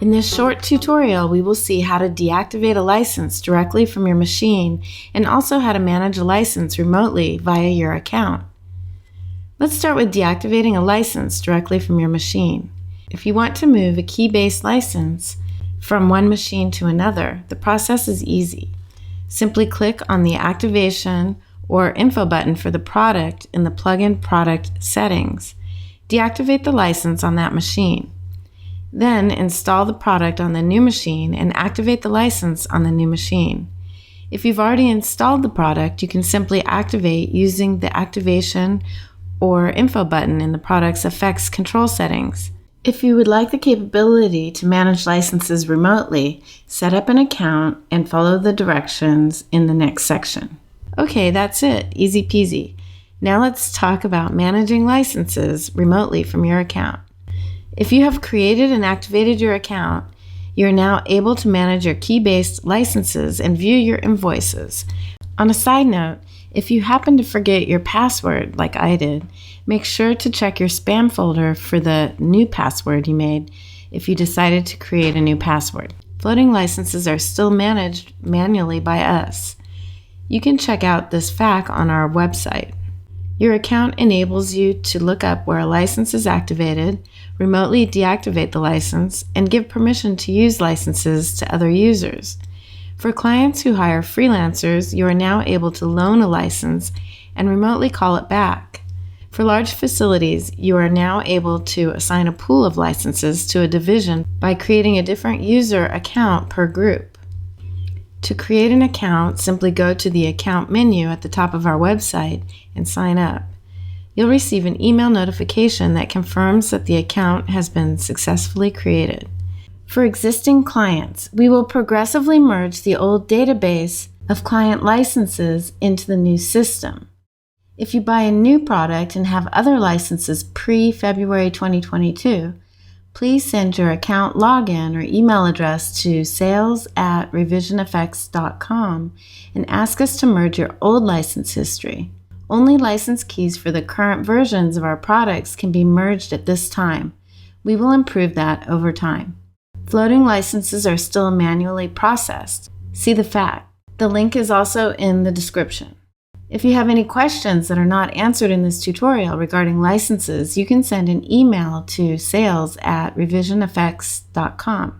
In this short tutorial, we will see how to deactivate a license directly from your machine and also how to manage a license remotely via your account. Let's start with deactivating a license directly from your machine. If you want to move a key-based license from one machine to another, the process is easy. Simply click on the Activation or Info button for the product in the plugin product settings. Deactivate the license on that machine. Then install the product on the new machine and activate the license on the new machine. If you've already installed the product, you can simply activate using the Activation or Info button in the product's effects control settings. If you would like the capability to manage licenses remotely, set up an account and follow the directions in the next section. Okay, that's it. Easy peasy. Now let's talk about managing licenses remotely from your account. If you have created and activated your account, you are now able to manage your key-based licenses and view your invoices. On a side note, if you happen to forget your password, like I did, make sure to check your spam folder for the new password you made if you decided to create a new password. Floating licenses are still managed manually by us. You can check out this fact on our website. Your account enables you to look up where a license is activated, remotely deactivate the license, and give permission to use licenses to other users. For clients who hire freelancers, you are now able to loan a license and remotely call it back. For large facilities, you are now able to assign a pool of licenses to a division by creating a different user account per group. To create an account, simply go to the Account menu at the top of our website and sign up. You'll receive an email notification that confirms that the account has been successfully created. For existing clients, we will progressively merge the old database of client licenses into the new system. If you buy a new product and have other licenses pre-February 2022, please send your account login or email address to sales@revisioneffects.com and ask us to merge your old license history. Only license keys for the current versions of our products can be merged at this time. We will improve that over time. Floating licenses are still manually processed. See the fact. The link is also in the description. If you have any questions that are not answered in this tutorial regarding licenses, you can send an email to sales@revisioneffects.com.